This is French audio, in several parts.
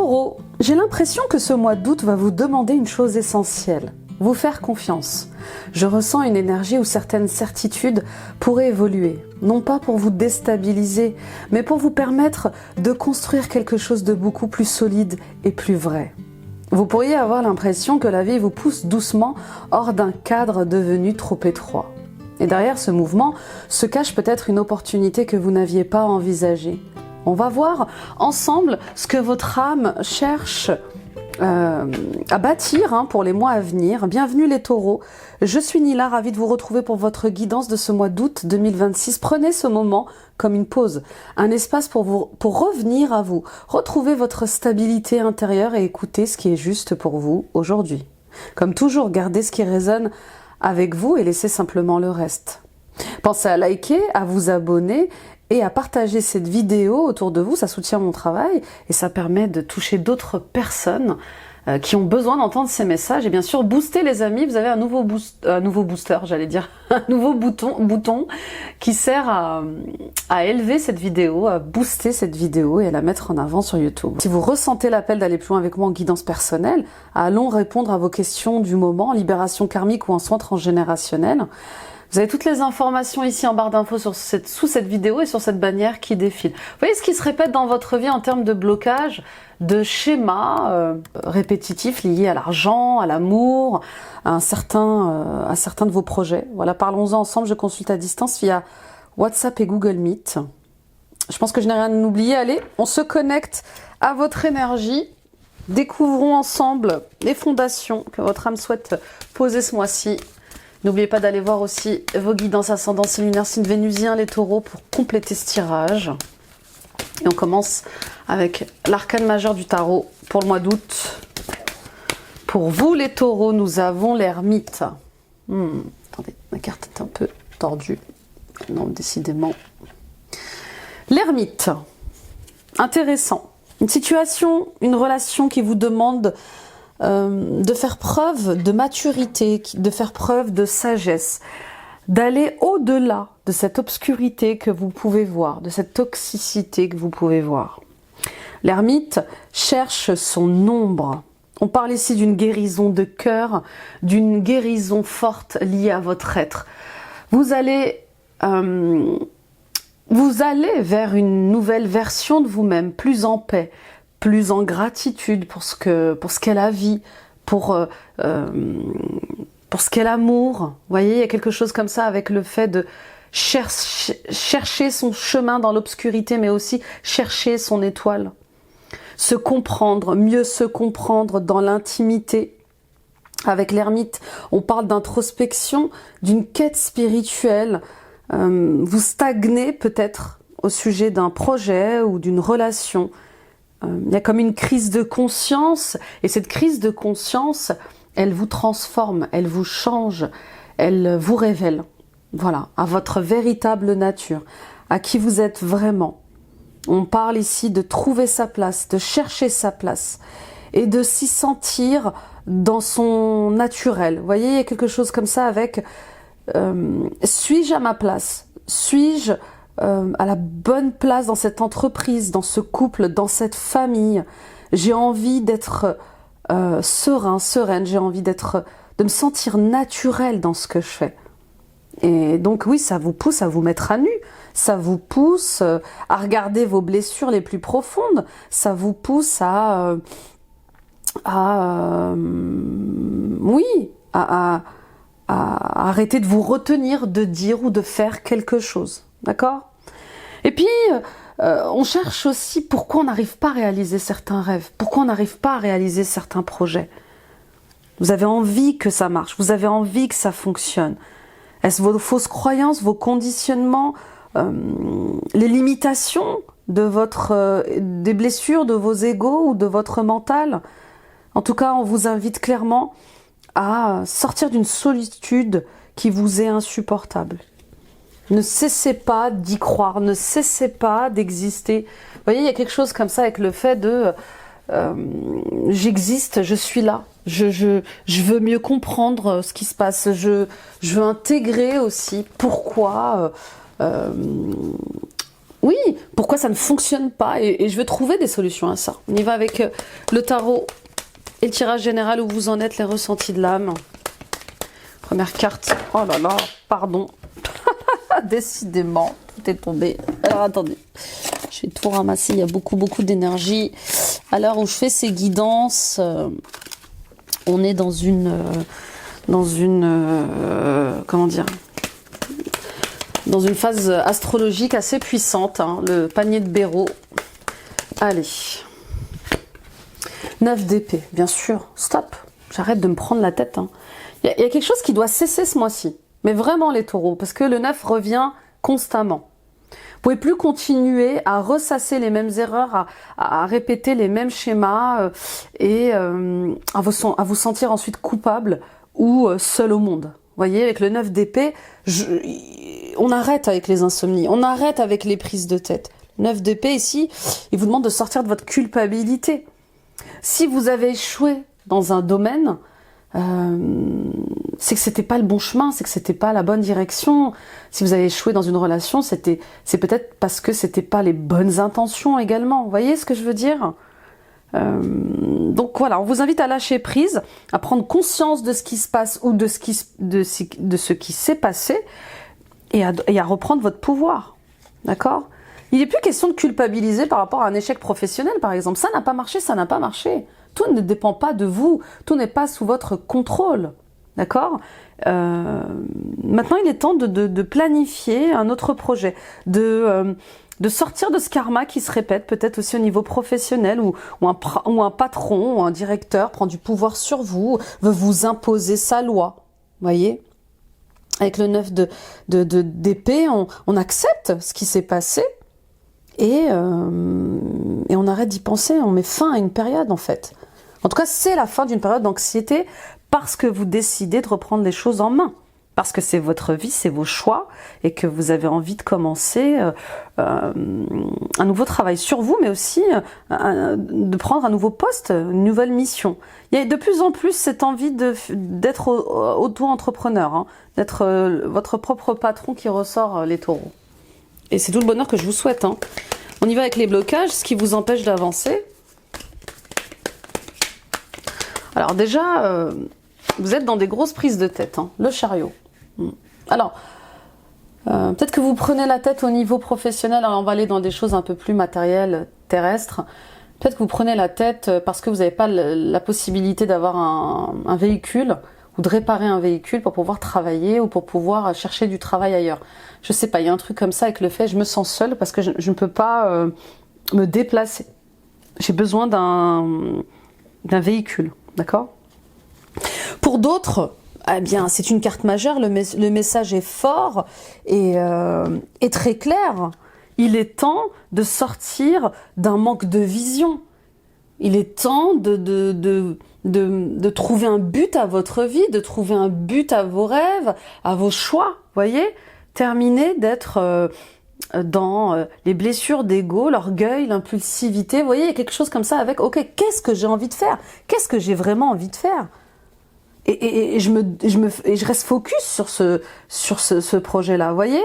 Taureau, j'ai l'impression que ce mois d'août va vous demander une chose essentielle, vous faire confiance. Je ressens une énergie où certaines certitudes pourraient évoluer, non pas pour vous déstabiliser, mais pour vous permettre de construire quelque chose de beaucoup plus solide et plus vrai. Vous pourriez avoir l'impression que la vie vous pousse doucement hors d'un cadre devenu trop étroit. Et derrière ce mouvement se cache peut-être une opportunité que vous n'aviez pas envisagée. On va voir ensemble ce que votre âme cherche à bâtir pour les mois à venir. Bienvenue les taureaux, je suis Nila, ravie de vous retrouver pour votre guidance de ce mois d'août 2026. Prenez ce moment comme une pause, un espace pour revenir à vous, retrouver votre stabilité intérieure et écouter ce qui est juste pour vous aujourd'hui. Comme toujours, gardez ce qui résonne avec vous et laissez simplement le reste. Pensez à liker, à vous abonner et à partager cette vidéo autour de vous, ça soutient mon travail et ça permet de toucher d'autres personnes qui ont besoin d'entendre ces messages. Et bien sûr, booster les amis, vous avez un nouveau booster, j'allais dire, un nouveau bouton qui sert à élever cette vidéo, à booster cette vidéo et à la mettre en avant sur YouTube. Si vous ressentez l'appel d'aller plus loin avec moi en guidance personnelle, allons répondre à vos questions du moment, libération karmique ou en soins transgénérationnels. Vous avez toutes les informations ici en barre d'infos sous cette vidéo et sur cette bannière qui défile. Vous voyez ce qui se répète dans votre vie en termes de blocage, de schémas répétitifs liés à l'argent, à l'amour, à certains de vos projets. Voilà, parlons-en ensemble, je consulte à distance via WhatsApp et Google Meet. Je pense que je n'ai rien à oublier. Allez, on se connecte à votre énergie. Découvrons ensemble les fondations que votre âme souhaite poser ce mois-ci. N'oubliez pas d'aller voir aussi vos guidances ascendance et lunaire signe vénusien, les taureaux, pour compléter ce tirage. Et on commence avec l'arcane majeur du tarot pour le mois d'août. Pour vous les taureaux, nous avons l'ermite. Attendez, ma carte est un peu tordue. Non, décidément. L'ermite. Intéressant. Une situation, une relation qui vous demande de faire preuve de maturité, de faire preuve de sagesse, d'aller au-delà de cette obscurité que vous pouvez voir, de cette toxicité que vous pouvez voir. L'ermite cherche son ombre. On parle ici d'une guérison de cœur, d'une guérison forte liée à votre être. Vous allez vers une nouvelle version de vous-même, plus en paix, plus en gratitude pour ce qu'est la vie, pour ce qu'est l'amour. Vous voyez, il y a quelque chose comme ça avec le fait de chercher son chemin dans l'obscurité, mais aussi chercher son étoile. Se comprendre, mieux se comprendre dans l'intimité. Avec l'ermite, on parle d'introspection, d'une quête spirituelle. Vous stagnez peut-être au sujet d'un projet ou d'une relation. Il y a comme une crise de conscience, et cette crise de conscience, elle vous transforme, elle vous change, elle vous révèle, voilà, à votre véritable nature, à qui vous êtes vraiment. On parle ici de trouver sa place, de chercher sa place, et de s'y sentir dans son naturel. Vous voyez, il y a quelque chose comme ça avec suis-je à ma place? Suis-je à la bonne place dans cette entreprise, dans ce couple, dans cette famille? J'ai envie d'être sereine, j'ai envie de me sentir naturelle dans ce que je fais. Et donc oui, ça vous pousse à vous mettre à nu, ça vous pousse à regarder vos blessures les plus profondes, ça vous pousse à arrêter de vous retenir de dire ou de faire quelque chose. D'accord? Et puis, on cherche aussi pourquoi on n'arrive pas à réaliser certains rêves, pourquoi on n'arrive pas à réaliser certains projets. Vous avez envie que ça marche, vous avez envie que ça fonctionne. Est-ce vos fausses croyances, vos conditionnements, les limitations des blessures, de vos égos ou de votre mental? En tout cas, on vous invite clairement à sortir d'une solitude qui vous est insupportable. Ne cessez pas d'y croire, ne cessez pas d'exister. Vous voyez, il y a quelque chose comme ça avec le fait de j'existe, je suis là, je veux mieux comprendre ce qui se passe, je veux intégrer aussi pourquoi Oui, pourquoi ça ne fonctionne pas et je veux trouver des solutions à ça. On y va avec le tarot et le tirage général où vous en êtes, les ressentis de l'âme. Première carte. Oh là là, pardon. Décidément, tout est tombé. Alors attendez, je vais tout ramasser, il y a beaucoup d'énergie. À l'heure où je fais ces guidances, on est dans une comment dire, dans une phase astrologique assez puissante, hein, le panier de Béraud. Allez. 9 d'épée, bien sûr. Stop. J'arrête de me prendre la tête. Hein. Il y a quelque chose qui doit cesser ce mois-ci. Mais vraiment les taureaux, parce que le 9 revient constamment. Vous pouvez plus continuer à ressasser les mêmes erreurs, à répéter les mêmes schémas et à vous sentir ensuite coupable ou seul au monde. Vous voyez, avec le 9 d'épée, on arrête avec les insomnies, on arrête avec les prises de tête. 9 d'épée ici, il vous demande de sortir de votre culpabilité. Si vous avez échoué dans un domaine, c'est que c'était pas le bon chemin, c'est que c'était pas la bonne direction. Si vous avez échoué dans une relation, c'est peut-être parce que c'était pas les bonnes intentions également. Vous voyez ce que je veux dire ? Donc voilà, on vous invite à lâcher prise, à prendre conscience de ce qui se passe ou de ce qui s'est passé et à reprendre votre pouvoir. D'accord ? Il n'est plus question de culpabiliser par rapport à un échec professionnel, par exemple. Ça n'a pas marché, ça n'a pas marché. Tout ne dépend pas de vous, tout n'est pas sous votre contrôle. D'accord ? Maintenant, il est temps de planifier un autre projet, de sortir de ce karma qui se répète, peut-être aussi au niveau professionnel, où un patron ou un directeur prend du pouvoir sur vous, veut vous imposer sa loi. Voyez ? Avec le 9 d'épée, on accepte ce qui s'est passé et on arrête d'y penser, on met fin à une période en fait. En tout cas, c'est la fin d'une période d'anxiété parce que vous décidez de reprendre les choses en main. Parce que c'est votre vie, c'est vos choix et que vous avez envie de commencer un nouveau travail sur vous, mais aussi de prendre un nouveau poste, une nouvelle mission. Il y a de plus en plus cette envie d'être auto-entrepreneur, hein, d'être votre propre patron qui ressort les taureaux. Et c'est tout le bonheur que je vous souhaite. Hein. On y va avec les blocages, ce qui vous empêche d'avancer. Alors déjà, vous êtes dans des grosses prises de tête, hein, le chariot. Alors, peut-être que vous prenez la tête au niveau professionnel, alors on va aller dans des choses un peu plus matérielles, terrestres. Peut-être que vous prenez la tête parce que vous n'avez pas la possibilité d'avoir un véhicule ou de réparer un véhicule pour pouvoir travailler ou pour pouvoir chercher du travail ailleurs. Je sais pas, il y a un truc comme ça avec le fait, je me sens seule parce que je ne peux pas me déplacer. J'ai besoin d'un véhicule, d'accord ? Pour d'autres, eh bien, c'est une carte majeure, le message est fort et très clair. Il est temps de sortir d'un manque de vision. Il est temps de trouver un but à votre vie, de trouver un but à vos rêves, à vos choix, voyez ? Terminer d'être dans les blessures d'ego, l'orgueil, l'impulsivité. Vous voyez, il y a quelque chose comme ça avec, ok, qu'est-ce que j'ai envie de faire ? Qu'est-ce que j'ai vraiment envie de faire ? Et je reste focus sur ce projet-là, vous voyez ?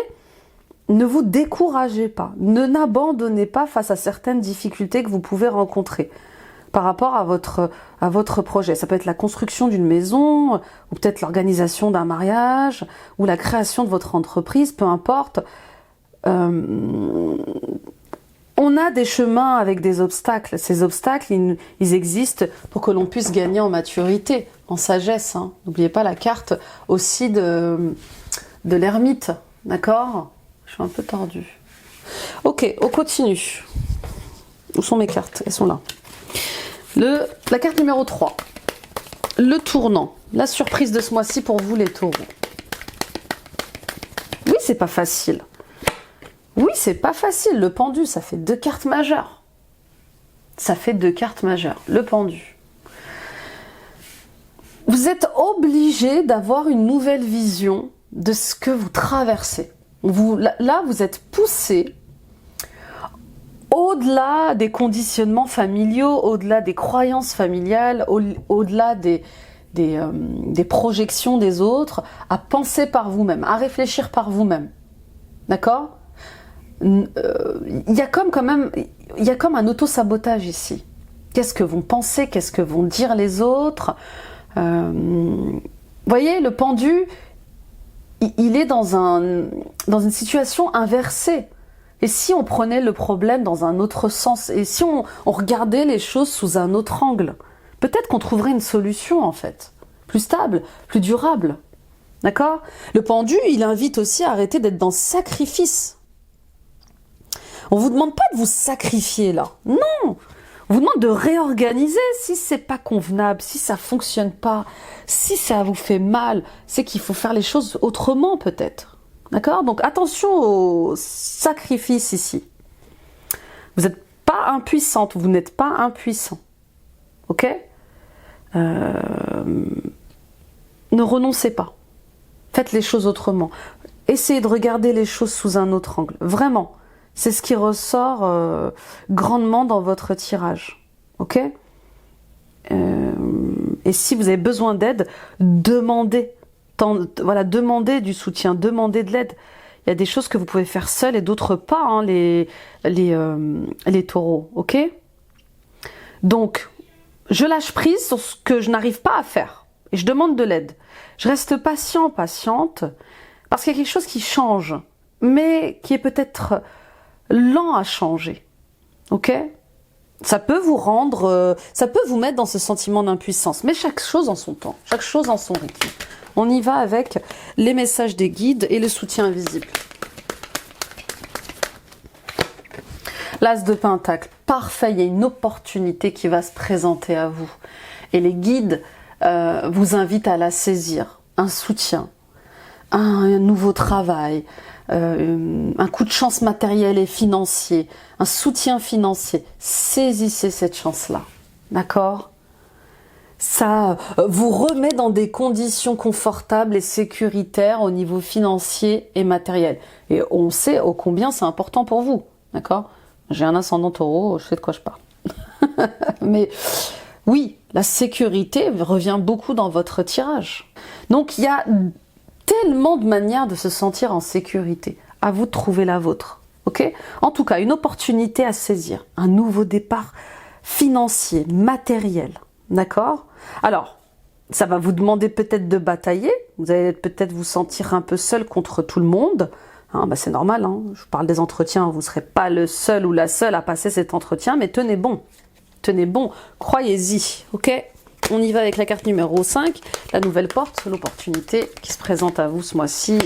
Ne vous découragez pas, n'abandonnez pas face à certaines difficultés que vous pouvez rencontrer par rapport à votre projet. Ça peut être la construction d'une maison, ou peut-être l'organisation d'un mariage, ou la création de votre entreprise, peu importe. On a des chemins avec des obstacles. Ces obstacles, ils existent pour que l'on puisse gagner en maturité, en sagesse. Hein. N'oubliez pas la carte aussi de l'ermite, d'accord ? Je suis un peu tordue. Ok, on continue. Où sont mes cartes ? Elles sont là. La carte numéro 3. Le tournant. La surprise de ce mois-ci pour vous les taureaux. Oui, c'est pas facile. Oui, c'est pas facile. Le pendu, ça fait 2 cartes majeures. Ça fait 2 cartes majeures. Le pendu. Vous êtes obligé d'avoir une nouvelle vision de ce que vous traversez. Là, vous êtes poussé au-delà des conditionnements familiaux, au-delà des croyances familiales, au-delà des projections des autres, à penser par vous-même, à réfléchir par vous-même. D'accord ? il y a comme quand même, il y a comme un auto-sabotage ici. Qu'est-ce que vont penser, qu'est-ce que vont dire les autres? Vous voyez, le pendu, il est dans une situation inversée. Et si on prenait le problème dans un autre sens, et si on regardait les choses sous un autre angle, peut-être qu'on trouverait une solution en fait, plus stable, plus durable. D'accord? Le pendu, il invite aussi à arrêter d'être dans le sacrifice. On vous demande pas de vous sacrifier là. Non! On vous demande de réorganiser si c'est pas convenable, si ça fonctionne pas, si ça vous fait mal, c'est qu'il faut faire les choses autrement peut-être. D'accord? Donc attention au sacrifice ici. Vous n'êtes pas impuissante, vous n'êtes pas impuissant. Ok? Ne renoncez pas. Faites les choses autrement. Essayez de regarder les choses sous un autre angle. Vraiment. C'est ce qui ressort grandement dans votre tirage. Ok? Et si vous avez besoin d'aide, demandez. Voilà, demandez du soutien, demandez de l'aide. Il y a des choses que vous pouvez faire seul et d'autres pas, hein, les taureaux. Ok? Donc, je lâche prise sur ce que je n'arrive pas à faire. Et je demande de l'aide. Je reste patient, patiente, parce qu'il y a quelque chose qui change, mais qui est peut-être lent à changer. Ok? Ça peut vous rendre, ça peut vous mettre dans ce sentiment d'impuissance, mais chaque chose en son temps, chaque chose en son rythme. On y va avec les messages des guides et le soutien invisible. L'As de Pentacle, parfait, il y a une opportunité qui va se présenter à vous. Et les guides vous invitent à la saisir. Un soutien, un nouveau travail, un coup de chance matériel et financier, un soutien financier. Saisissez cette chance-là, d'accord? Ça vous remet dans des conditions confortables et sécuritaires au niveau financier et matériel. Et on sait ô combien c'est important pour vous, d'accord? J'ai un ascendant taureau, je sais de quoi je parle. Mais oui, la sécurité revient beaucoup dans votre tirage. Donc il y a tellement de manières de se sentir en sécurité. À vous de trouver la vôtre. Ok? En tout cas, une opportunité à saisir. Un nouveau départ financier, matériel. D'accord? Alors, ça va vous demander peut-être de batailler. Vous allez peut-être vous sentir un peu seul contre tout le monde. Hein, bah c'est normal, hein. Je parle des entretiens. Vous ne serez pas le seul ou la seule à passer cet entretien, mais tenez bon. Tenez bon. Croyez-y. Ok? On y va avec la carte numéro 5, la nouvelle porte, l'opportunité qui se présente à vous ce mois-ci.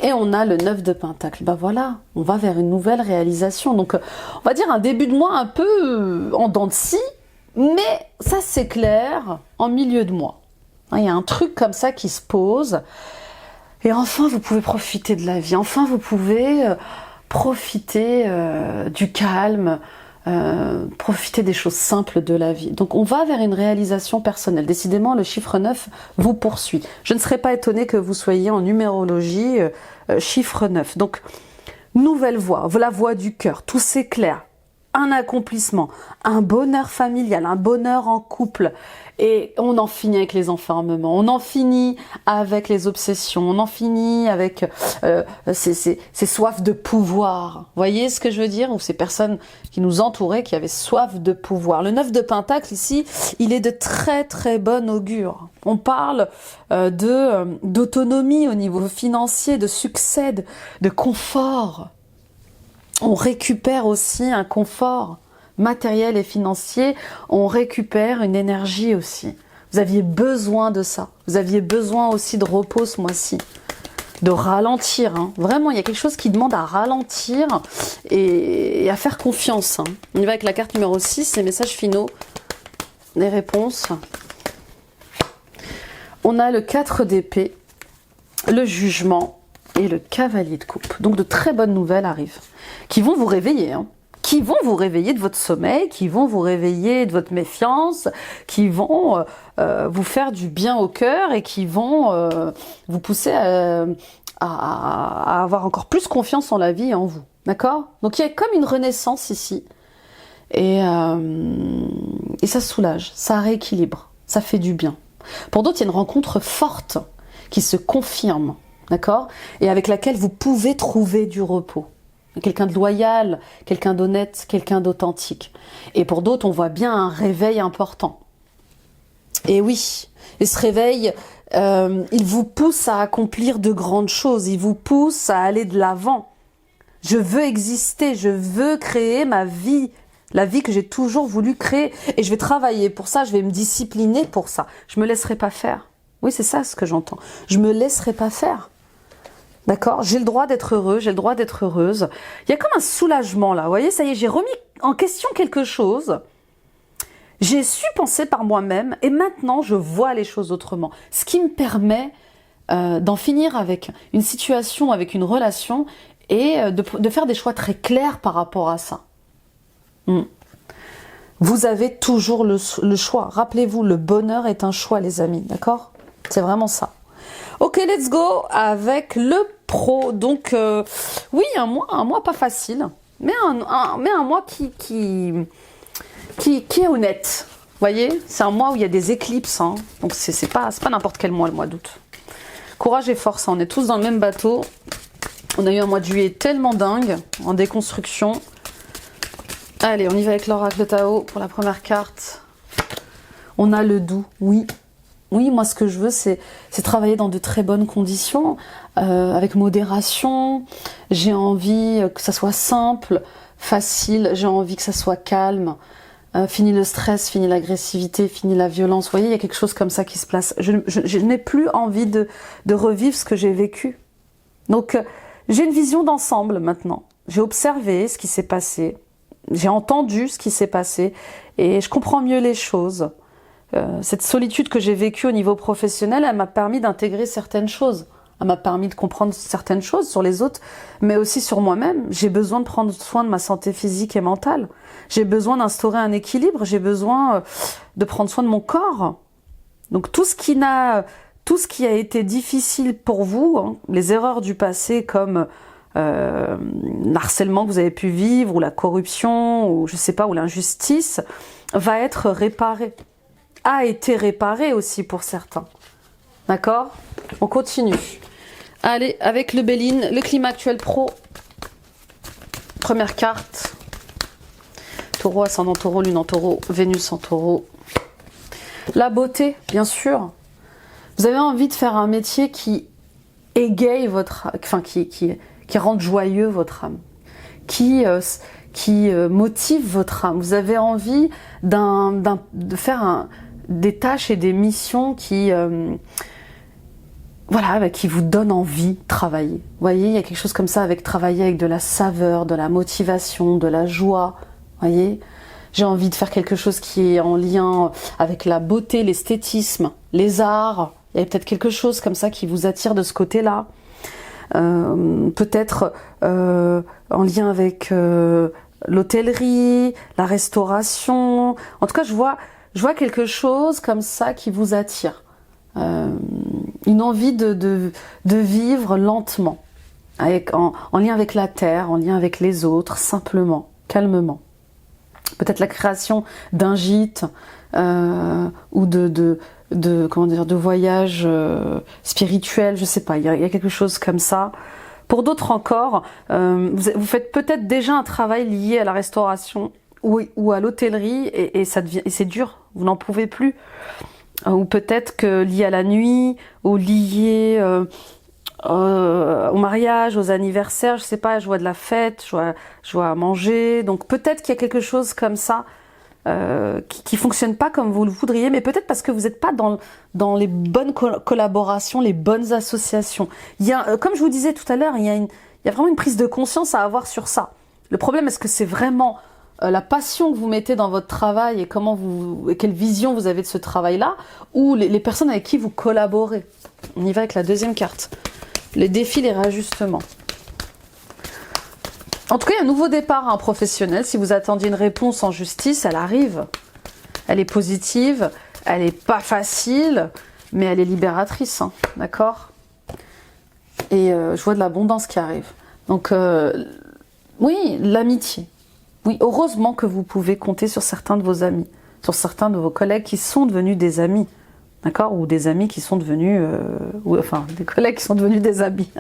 Et on a le 9 de Pentacle. Ben voilà, on va vers une nouvelle réalisation. Donc, on va dire un début de mois un peu en dents de scie, mais ça c'est clair, en milieu de mois. Il y a un truc comme ça qui se pose. Et enfin, vous pouvez profiter de la vie. Enfin, vous pouvez profiter du calme, profiter des choses simples de la vie. Donc on va vers une réalisation personnelle. Décidément, le chiffre 9 vous poursuit. Je ne serais pas étonnée que vous soyez en numérologie chiffre 9. Donc, nouvelle voie, la voie du cœur, tout s'éclaire. Un accomplissement, un bonheur familial, un bonheur en couple. Et on en finit avec les enfermements, on en finit avec les obsessions, on en finit avec ces soifs de pouvoir. Vous voyez ce que je veux dire? Ou ces personnes qui nous entouraient, qui avaient soif de pouvoir. Le 9 de Pentacle ici, il est de très très bon augure. On parle d'autonomie au niveau financier, de succès, de confort. On récupère aussi un confort matériel et financier, on récupère une énergie aussi. Vous aviez besoin de ça. Vous aviez besoin aussi de repos ce mois-ci. De ralentir. Hein. Vraiment, il y a quelque chose qui demande à ralentir et à faire confiance. Hein. On y va avec la carte numéro 6, les messages finaux, les réponses. On a le 4 d'épée, le jugement et le cavalier de coupe. Donc de très bonnes nouvelles arrivent, qui vont vous réveiller, hein. Qui vont vous réveiller de votre sommeil, qui vont vous réveiller de votre méfiance, qui vont vous faire du bien au cœur et qui vont vous pousser à avoir encore plus confiance en la vie et en vous. D'accord? Donc il y a comme une renaissance ici. Et ça soulage, ça rééquilibre, ça fait du bien. Pour d'autres, il y a une rencontre forte qui se confirme, d'accord? Et avec laquelle vous pouvez trouver du repos. quelqu'un de loyal, quelqu'un d'honnête, quelqu'un d'authentique. Et pour d'autres, on voit bien un réveil important. Et oui, et ce réveil, il vous pousse à accomplir de grandes choses, il vous pousse à aller de l'avant. Je veux exister, je veux créer ma vie, la vie que j'ai toujours voulu créer. Et je vais travailler pour ça, je vais me discipliner pour ça. Je me laisserai pas faire. Oui, c'est ça ce que j'entends. Je me laisserai pas faire. D'accord? J'ai le droit d'être heureux, j'ai le droit d'être heureuse. Il y a comme un soulagement là, vous voyez, ça y est, j'ai remis en question quelque chose. J'ai su penser par moi-même et maintenant je vois les choses autrement. Ce qui me permet d'en finir avec une situation, avec une relation et de faire des choix très clairs par rapport à ça. Vous avez toujours le choix. Rappelez-vous, le bonheur est un choix, les amis, d'accord? C'est vraiment ça. Ok, let's go avec le pro. Donc, oui, un mois pas facile, mais un mois qui est honnête. Vous voyez, c'est un mois où il y a des éclipses, hein. Donc c'est pas n'importe quel mois, le mois d'août. Courage et force, hein. On est tous dans le même bateau. On a eu un mois de juillet tellement dingue, en déconstruction. Allez, on y va avec l'oracle Tao pour la première carte. On a le doux, oui. Oui, moi ce que je veux, c'est travailler dans de très bonnes conditions, avec modération. J'ai envie que ça soit simple, facile, j'ai envie que ça soit calme. Fini le stress, fini l'agressivité, fini la violence. Vous voyez, il y a quelque chose comme ça qui se place. Je n'ai plus envie de revivre ce que j'ai vécu. Donc, j'ai une vision d'ensemble maintenant. J'ai observé ce qui s'est passé. J'ai entendu ce qui s'est passé. Et je comprends mieux les choses. Cette solitude que j'ai vécue au niveau professionnel, elle m'a permis d'intégrer certaines choses. Elle m'a permis de comprendre certaines choses sur les autres, mais aussi sur moi-même. J'ai besoin de prendre soin de ma santé physique et mentale. J'ai besoin d'instaurer un équilibre. J'ai besoin de prendre soin de mon corps. Donc tout ce qui a été difficile pour vous, hein, les erreurs du passé comme l'harcèlement que vous avez pu vivre, ou la corruption, ou je sais pas, ou l'injustice, va être réparé. A été réparé aussi pour certains. D'accord? On continue. Allez, avec le Béline, le climat actuel pro. Première carte. Taureau, ascendant taureau, lune en taureau, Vénus en taureau. La beauté, bien sûr. Vous avez envie de faire un métier qui égaye votre âme, enfin qui rende joyeux votre âme, qui motive votre âme. Vous avez envie de faire des tâches et des missions qui vous donnent envie de travailler. Vous voyez, il y a quelque chose comme ça avec travailler avec de la saveur, de la motivation, de la joie. Vous voyez, j'ai envie de faire quelque chose qui est en lien avec la beauté, l'esthétisme, les arts. Il y a peut-être quelque chose comme ça qui vous attire de ce côté-là. Peut-être en lien avec l'hôtellerie, la restauration. En tout cas, je vois quelque chose comme ça qui vous attire. Une envie de vivre lentement, en lien avec la terre, en lien avec les autres, simplement, calmement. Peut-être la création d'un gîte ou de voyages spirituels, je sais pas, il y a quelque chose comme ça. Pour d'autres encore, vous faites peut-être déjà un travail lié à la restauration ou à l'hôtellerie et c'est dur, vous n'en pouvez plus. Ou peut-être que lié à la nuit, ou lié au mariage, aux anniversaires, je sais pas, je vois de la fête, je vois à manger, donc peut-être qu'il y a quelque chose comme ça qui fonctionne pas comme vous le voudriez, mais peut-être parce que vous n'êtes pas dans les bonnes collaborations, les bonnes associations. Il y a, comme je vous disais tout à l'heure, il y a vraiment une prise de conscience à avoir sur ça. Le problème, est-ce que c'est vraiment la passion que vous mettez dans votre travail et quelle vision vous avez de ce travail-là, ou les personnes avec qui vous collaborez? On y va avec la deuxième carte. Les défis, les réajustements. En tout cas, il y a un nouveau départ à un professionnel. Si vous attendiez une réponse en justice, elle arrive. Elle est positive, elle n'est pas facile, mais elle est libératrice, hein, d'accord? Et je vois de l'abondance qui arrive. Donc, oui, l'amitié. Oui, heureusement que vous pouvez compter sur certains de vos amis, sur certains de vos collègues qui sont devenus des amis, d'accord? Ou des amis qui sont devenus, des collègues qui sont devenus des amis.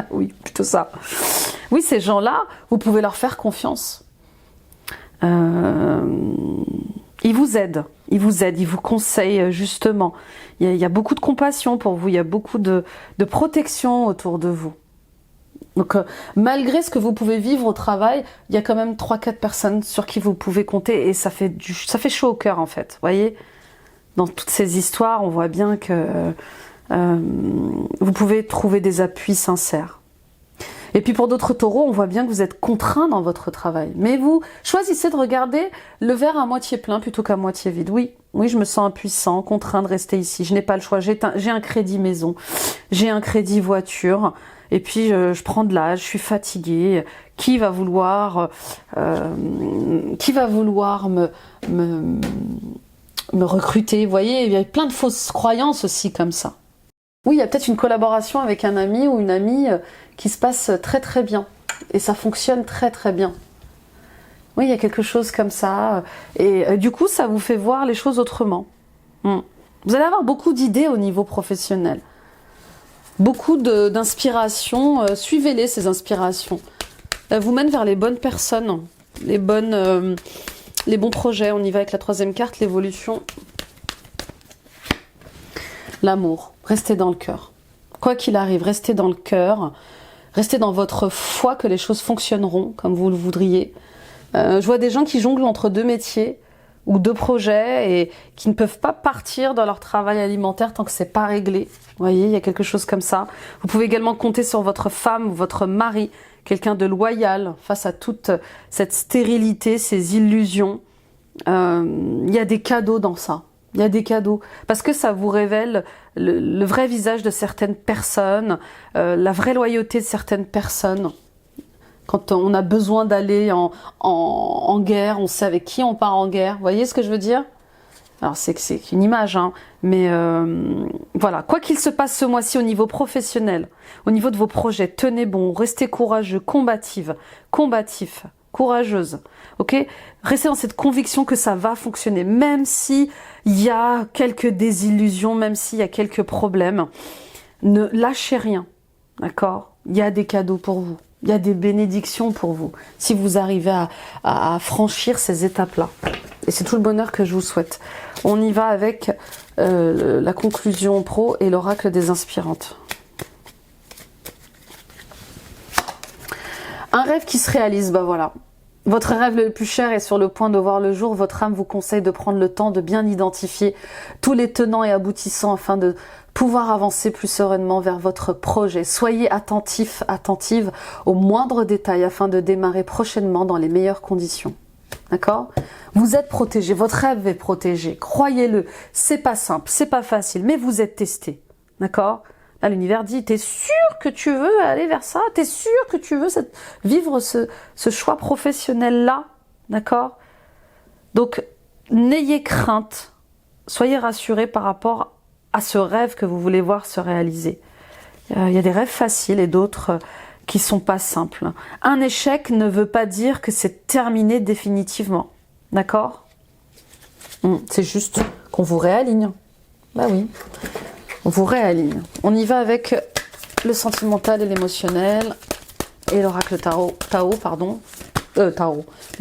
Oui, plutôt ça. Oui, ces gens-là, vous pouvez leur faire confiance. Ils vous aident, ils vous conseillent justement. Il y a beaucoup de compassion pour vous, il y a beaucoup de protection autour de vous. Donc malgré ce que vous pouvez vivre au travail, il y a quand même 3-4 personnes sur qui vous pouvez compter et ça fait chaud au cœur en fait. Vous voyez, dans toutes ces histoires, on voit bien que vous pouvez trouver des appuis sincères. Et puis pour d'autres taureaux, on voit bien que vous êtes contraints dans votre travail. Mais vous choisissez de regarder le verre à moitié plein plutôt qu'à moitié vide. Oui, je me sens impuissant, contraint de rester ici. Je n'ai pas le choix. J'ai un crédit maison, j'ai un crédit voiture. Et puis je prends de l'âge, je suis fatiguée. Qui va vouloir me recruter? Vous voyez, il y a plein de fausses croyances aussi comme ça. Oui, il y a peut-être une collaboration avec un ami ou une amie qui se passe très très bien. Et ça fonctionne très très bien. Oui, il y a quelque chose comme ça. Et du coup, ça vous fait voir les choses autrement. Vous allez avoir beaucoup d'idées au niveau professionnel. Beaucoup d'inspiration. Suivez-les, ces inspirations. Elles vous mènent vers les bonnes personnes, les bons projets. On y va avec la 3e carte, l'évolution. L'amour. Restez dans le cœur. Quoi qu'il arrive, restez dans le cœur. Restez dans votre foi que les choses fonctionneront comme vous le voudriez. Je vois des gens qui jonglent entre 2 métiers ou 2 projets et qui ne peuvent pas partir dans leur travail alimentaire tant que c'est pas réglé. Vous voyez, il y a quelque chose comme ça. Vous pouvez également compter sur votre femme ou votre mari, quelqu'un de loyal face à toute cette stérilité, ces illusions. Il y a des cadeaux dans ça. Il y a des cadeaux, parce que ça vous révèle le vrai visage de certaines personnes, la vraie loyauté de certaines personnes. Quand on a besoin d'aller en guerre, on sait avec qui on part en guerre. Vous voyez ce que je veux dire? Alors c'est une image, hein, mais voilà. Quoi qu'il se passe ce mois-ci au niveau professionnel, au niveau de vos projets, tenez bon, restez courageux, combatif, courageuse, ok? Restez dans cette conviction que ça va fonctionner, même si il y a quelques désillusions, même s'il y a quelques problèmes. Ne lâchez rien, d'accord? Il y a des cadeaux pour vous, il y a des bénédictions pour vous, si vous arrivez à franchir ces étapes-là. Et c'est tout le bonheur que je vous souhaite. On y va avec la conclusion pro et l'oracle des inspirantes. Un rêve qui se réalise, bah voilà. Votre rêve le plus cher est sur le point de voir le jour. Votre âme vous conseille de prendre le temps de bien identifier tous les tenants et aboutissants afin de pouvoir avancer plus sereinement vers votre projet. Soyez attentifs, attentives aux moindres détails afin de démarrer prochainement dans les meilleures conditions. D'accord? Vous êtes protégé, votre rêve est protégé. Croyez-le, c'est pas simple, c'est pas facile, mais vous êtes testé. D'accord? Là, l'univers dit, t'es sûr que tu veux aller vers ça? T'es sûr que tu veux vivre ce choix professionnel-là? D'accord? Donc, n'ayez crainte. Soyez rassurés par rapport à ce rêve que vous voulez voir se réaliser. Il y a des rêves faciles et d'autres qui sont pas simples. Un échec ne veut pas dire que c'est terminé définitivement. D'accord? C'est juste qu'on vous réaligne. Bah oui. On vous réaligne. On y va avec le sentimental et l'émotionnel et l'oracle le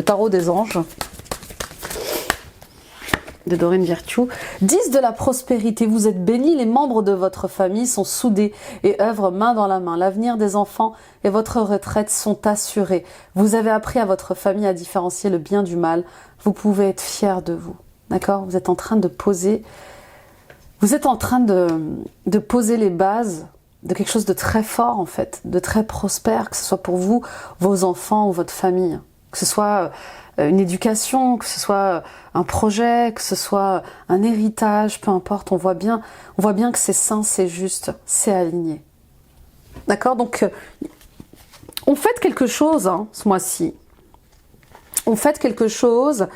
tarot des anges de Doreen Virtue. 10 de la prospérité, vous êtes bénis, les membres de votre famille sont soudés et œuvrent main dans la main. L'avenir des enfants et votre retraite sont assurés. Vous avez appris à votre famille à différencier le bien du mal. Vous pouvez être fiers de vous. D'accord? Vous êtes en train de poser... Vous êtes en train de poser les bases de quelque chose de très fort en fait, de très prospère, que ce soit pour vous, vos enfants ou votre famille. Que ce soit une éducation, que ce soit un projet, que ce soit un héritage, peu importe, on voit bien que c'est sain, c'est juste, c'est aligné. D'accord? Donc, on fête quelque chose hein, ce mois-ci. On fête quelque chose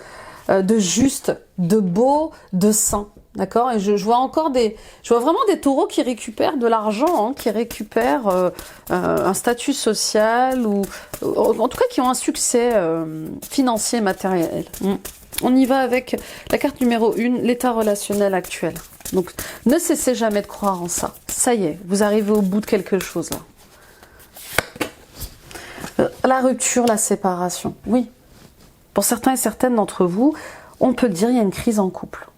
de juste, de beau, de sain. D'accord? Et je vois vraiment des taureaux qui récupèrent de l'argent, hein, qui récupèrent un statut social ou en tout cas qui ont un succès financier et matériel. On y va avec la carte numéro 1, l'état relationnel actuel. Donc ne cessez jamais de croire en ça. Ça y est, vous arrivez au bout de quelque chose là. La rupture, la séparation, oui. Pour certains et certaines d'entre vous, on peut dire qu'il y a une crise en couple.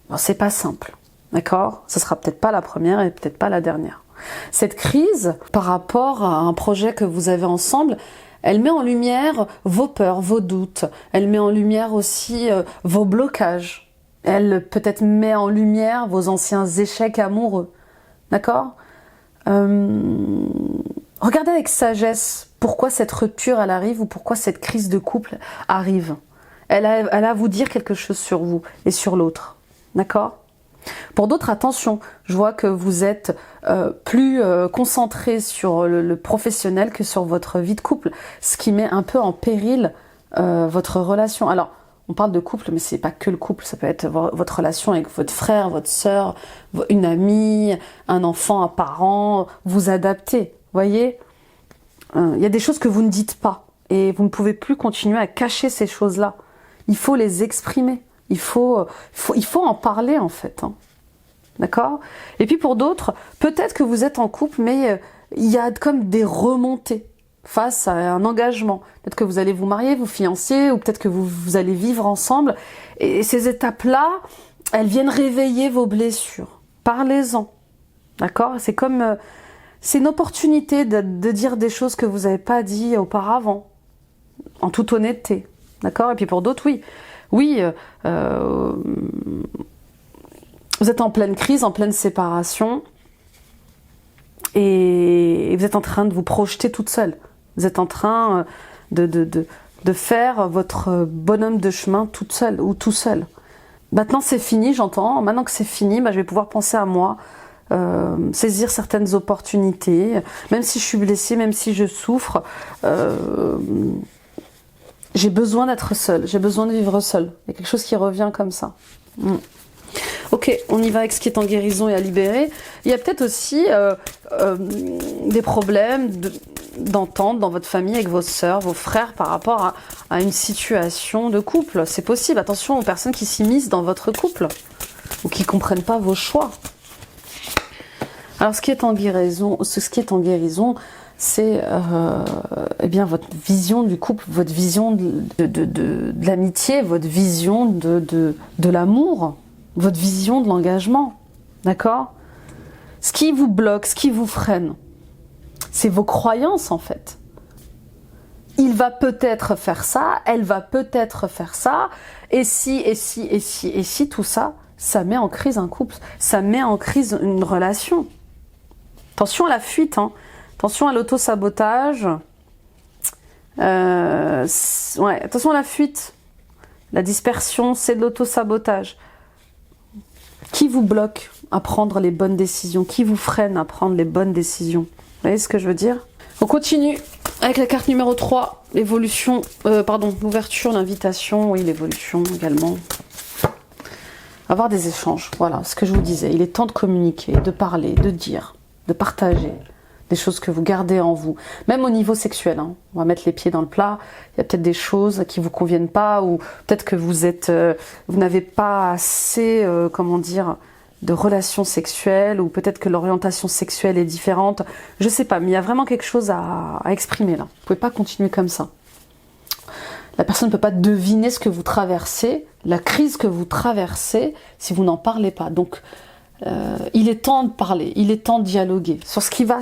Bon, c'est pas simple, d'accord? Ce sera peut-être pas la première et peut-être pas la dernière. Cette crise, par rapport à un projet que vous avez ensemble, elle met en lumière vos peurs, vos doutes. Elle met en lumière aussi vos blocages. Elle peut-être met en lumière vos anciens échecs amoureux. D'accord? Regardez avec sagesse pourquoi cette rupture elle arrive ou pourquoi cette crise de couple arrive. Elle a à vous dire quelque chose sur vous et sur l'autre. D'accord? Pour d'autres, attention, je vois que vous êtes plus concentré sur le professionnel que sur votre vie de couple, ce qui met un peu en péril votre relation. Alors, on parle de couple, mais c'est pas que le couple, ça peut être votre relation avec votre frère, votre sœur, une amie, un enfant, un parent, vous adapter, voyez? Il y a des choses que vous ne dites pas et vous ne pouvez plus continuer à cacher ces choses-là. Il faut les exprimer. Il faut en parler en fait. Hein. D'accord? Et puis pour d'autres, peut-être que vous êtes en couple, mais il y a comme des remontées face à un engagement. Peut-être que vous allez vous marier, vous fiancer, ou peut-être que vous allez vivre ensemble. Et ces étapes-là, elles viennent réveiller vos blessures. Parlez-en. D'accord? C'est comme... c'est une opportunité de dire des choses que vous n'avez pas dit auparavant. En toute honnêteté. D'accord? Et puis pour d'autres, oui. Oui, vous êtes en pleine crise, en pleine séparation, et vous êtes en train de vous projeter toute seule. Vous êtes en train de faire votre bonhomme de chemin toute seule ou tout seul. Maintenant c'est fini, j'entends. Maintenant que c'est fini, je vais pouvoir penser à moi, saisir certaines opportunités. Même si je suis blessée, même si je souffre, j'ai besoin d'être seule, j'ai besoin de vivre seule. Il y a quelque chose qui revient comme ça. Ok, on y va avec ce qui est en guérison et à libérer. Il y a peut-être aussi des problèmes d'entente dans votre famille avec vos sœurs, vos frères par rapport à une situation de couple. C'est possible. Attention aux personnes qui s'immiscent dans votre couple ou qui ne comprennent pas vos choix. Alors ce qui est en guérison, c'est eh bien votre vision du couple, votre vision de l'amitié, votre vision de l'amour, votre vision de l'engagement, d'accord? Ce qui vous bloque, ce qui vous freine, c'est vos croyances en fait. Il va peut-être faire ça, elle va peut-être faire ça, et si, tout ça, ça met en crise un couple, ça met en crise une relation. Attention à la fuite, hein. Attention à l'auto-sabotage. Attention à la fuite. La dispersion, c'est de l'auto-sabotage. Qui vous bloque à prendre les bonnes décisions? Qui vous freine à prendre les bonnes décisions? Vous voyez ce que je veux dire? On continue avec la carte numéro 3, l'évolution, l'ouverture, l'invitation, oui, l'évolution également. Avoir des échanges, voilà ce que je vous disais. Il est temps de communiquer, de parler, de dire, de partager des choses que vous gardez en vous, même au niveau sexuel. Hein. On va mettre les pieds dans le plat. Il y a peut-être des choses qui vous conviennent pas, ou peut-être que vous n'avez pas assez, de relations sexuelles, ou peut-être que l'orientation sexuelle est différente. Je sais pas, mais il y a vraiment quelque chose à exprimer là. Vous pouvez pas continuer comme ça. La personne ne peut pas deviner ce que vous traversez, la crise que vous traversez, si vous n'en parlez pas. Donc, il est temps de parler, il est temps de dialoguer sur ce qui va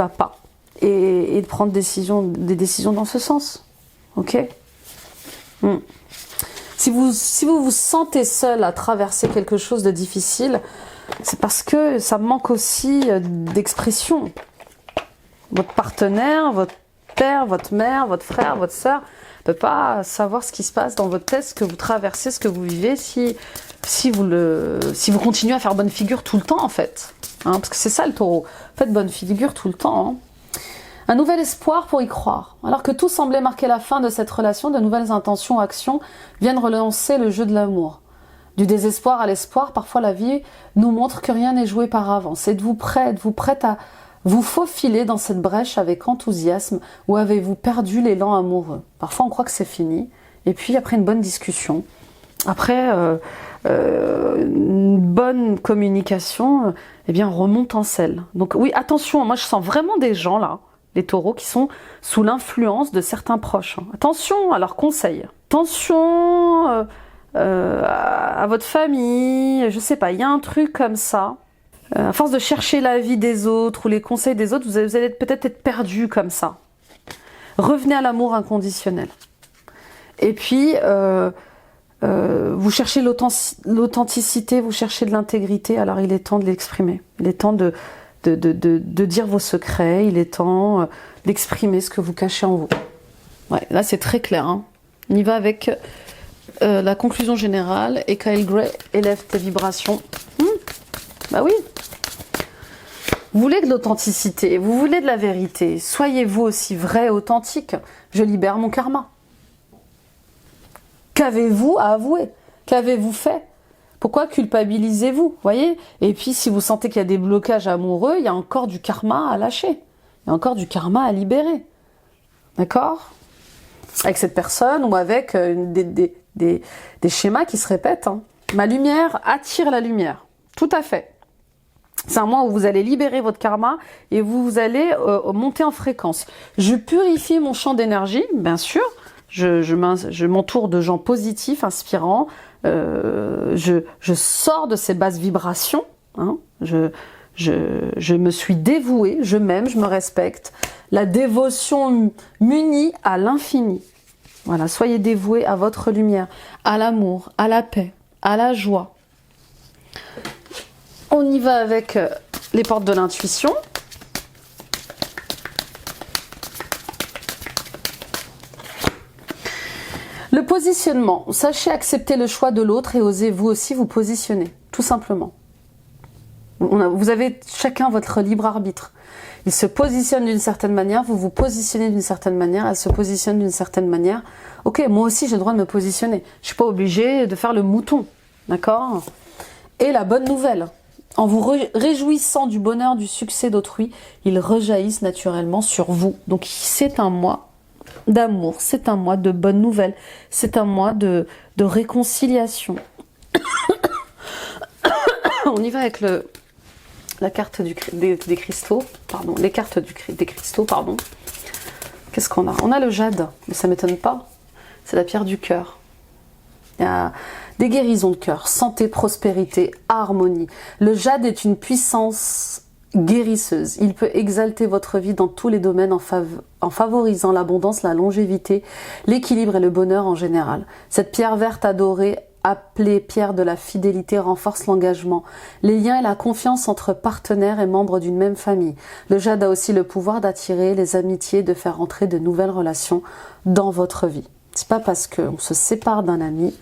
pas, et de prendre des décisions dans ce sens. Ok? Si vous vous sentez seul à traverser quelque chose de difficile, c'est parce que ça manque aussi d'expression. Votre partenaire, votre père, votre mère, votre frère, votre sœur ne peut pas savoir ce qui se passe dans votre tête, ce que vous traversez, ce que vous vivez, si vous continuez à faire bonne figure tout le temps en fait. Hein, parce que c'est ça le taureau. Faites bonne figure tout le temps. Hein. Un nouvel espoir pour y croire. Alors que tout semblait marquer la fin de cette relation, de nouvelles intentions, actions viennent relancer le jeu de l'amour. Du désespoir à l'espoir, parfois la vie nous montre que rien n'est joué par avance. Êtes-vous prête à vous faufiler dans cette brèche avec enthousiasme, ou avez-vous perdu l'élan amoureux? Parfois on croit que c'est fini, et puis après une bonne discussion, après une bonne communication, eh bien on remonte en selle. Donc oui, attention, moi je sens vraiment des gens là, les taureaux qui sont sous l'influence de certains proches. Attention à leurs conseils. Attention à votre famille, je sais pas, il y a un truc comme ça. À force de chercher l'avis des autres ou les conseils des autres, vous allez peut-être être perdu comme ça. Revenez à l'amour inconditionnel. Et puis, vous cherchez l'authenticité, vous cherchez de l'intégrité, alors il est temps de l'exprimer. Il est temps de dire vos secrets, il est temps d'exprimer ce que vous cachez en vous. Ouais, là c'est très clair. Hein. On y va avec la conclusion générale et Kyle Gray élève tes vibrations. Bah oui. Vous voulez de l'authenticité, vous voulez de la vérité. Soyez vous aussi vrai, authentique. Je libère mon karma. Qu'avez-vous à avouer? Qu'avez-vous fait? Pourquoi culpabilisez-vous? Voyez? Et puis, si vous sentez qu'il y a des blocages amoureux, il y a encore du karma à lâcher. Il y a encore du karma à libérer. D'accord? Avec cette personne ou avec des schémas qui se répètent. Hein. Ma lumière attire la lumière. Tout à fait. C'est un mois où vous allez libérer votre karma et vous allez monter en fréquence. Je purifie mon champ d'énergie, bien sûr. Je m'entoure de gens positifs, inspirants. Je sors de ces basses vibrations. Hein. Je me suis dévouée, je m'aime, je me respecte. La dévotion m'unit à l'infini. Voilà, soyez dévoués à votre lumière, à l'amour, à la paix, à la joie. On y va avec les portes de l'intuition. Le positionnement. Sachez accepter le choix de l'autre et osez vous aussi vous positionner, tout simplement. Vous avez chacun votre libre arbitre. Il se positionne d'une certaine manière, vous vous positionnez d'une certaine manière, elle se positionne d'une certaine manière. Ok, moi aussi j'ai le droit de me positionner. Je ne suis pas obligée de faire le mouton, d'accord? Et la bonne nouvelle, en vous réjouissant du bonheur, du succès d'autrui, ils rejaillissent naturellement sur vous. Donc c'est un mois d'amour, c'est un mois de bonnes nouvelles, c'est un mois de réconciliation. On y va avec la carte des cristaux, pardon, les cartes des cristaux, pardon. Qu'est-ce qu'on a? On a le jade, mais ça ne m'étonne pas, c'est la pierre du cœur. Il y a des guérisons de cœur, santé, prospérité, harmonie. Le jade est une puissance guérisseuse. Il peut exalter votre vie dans tous les domaines en favorisant l'abondance, la longévité, l'équilibre et le bonheur en général. Cette pierre verte adorée, appelée pierre de la fidélité, renforce l'engagement, les liens et la confiance entre partenaires et membres d'une même famille. Le jade a aussi le pouvoir d'attirer les amitiés, de faire entrer de nouvelles relations dans votre vie. C'est pas parce qu'on se sépare d'un ami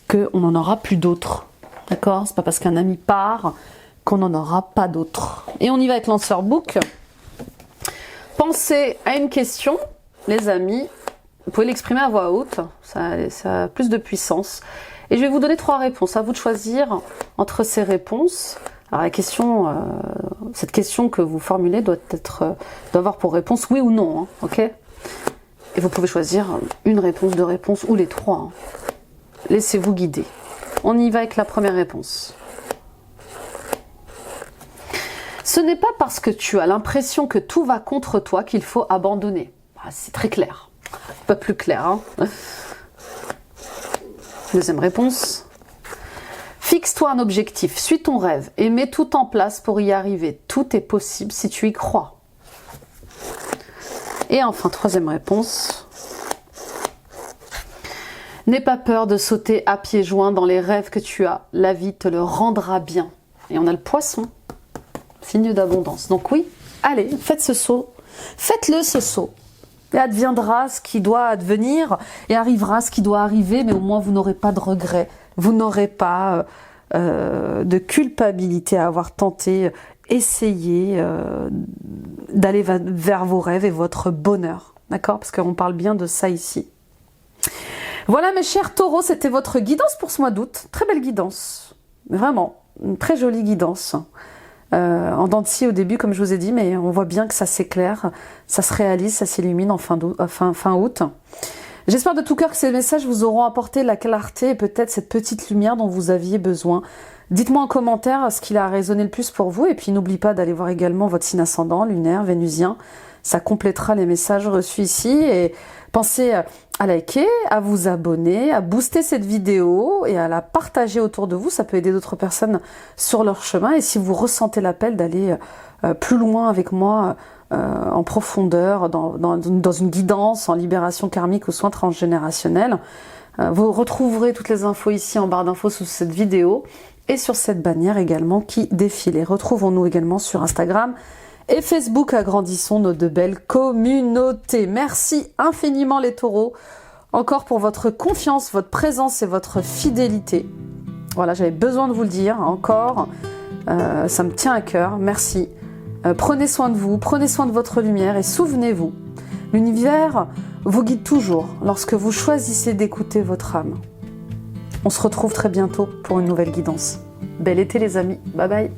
qu'on n'en aura plus d'autres. D'accord? C'est pas parce qu'un ami part qu'on n'en aura pas d'autres. Et on y va avec l'Answer Book. Pensez à une question, les amis. Vous pouvez l'exprimer à voix haute. Ça a plus de puissance. Et je vais vous donner 3 réponses. À vous de choisir entre ces réponses. Alors la question, cette question que vous formulez doit avoir pour réponse oui ou non. Hein, ok? Et vous pouvez choisir une réponse, 2 réponses ou les 3. Hein. Laissez-vous guider. On y va avec la première réponse. Ce n'est pas parce que tu as l'impression que tout va contre toi qu'il faut abandonner. Ah, c'est très clair. Pas plus clair. Hein. Deuxième réponse. Fixe-toi un objectif, suis ton rêve et mets tout en place pour y arriver. Tout est possible si tu y crois. Et enfin, troisième réponse. N'aie pas peur de sauter à pieds joints dans les rêves que tu as. La vie te le rendra bien. Et on a le poisson, signe d'abondance. Donc oui, allez, faites ce saut. Faites-le ce saut. Et adviendra ce qui doit advenir et arrivera ce qui doit arriver, mais au moins vous n'aurez pas de regrets. Vous n'aurez pas de culpabilité à avoir tenté, essayé d'aller vers vos rêves et votre bonheur. D'accord? Parce qu'on parle bien de ça ici. Voilà mes chers taureaux, c'était votre guidance pour ce mois d'août. Très belle guidance. Vraiment, une très jolie guidance. En dents de scie au début, comme je vous ai dit, mais on voit bien que ça s'éclaire, ça se réalise, ça s'illumine en fin août. J'espère de tout cœur que ces messages vous auront apporté la clarté et peut-être cette petite lumière dont vous aviez besoin. Dites-moi en commentaire ce qu'il a résonné le plus pour vous et puis n'oubliez pas d'aller voir également votre signe ascendant, lunaire, vénusien, Ça complétera les messages reçus ici et pensez à liker, à vous abonner, à booster cette vidéo et à la partager autour de vous. Ça peut aider d'autres personnes sur leur chemin. Et si vous ressentez l'appel d'aller plus loin avec moi, en profondeur, dans une guidance, en libération karmique ou soins transgénérationnels, vous retrouverez toutes les infos ici en barre d'infos sous cette vidéo et sur cette bannière également qui défile. Et retrouvons-nous également sur Instagram et Facebook. Agrandissons nos deux belles communautés. Merci infiniment les taureaux, encore pour votre confiance, votre présence et votre fidélité. Voilà, j'avais besoin de vous le dire encore, ça me tient à cœur, merci. Prenez soin de vous, prenez soin de votre lumière et souvenez-vous, l'univers vous guide toujours lorsque vous choisissez d'écouter votre âme. On se retrouve très bientôt pour une nouvelle guidance. Bel été les amis, bye bye.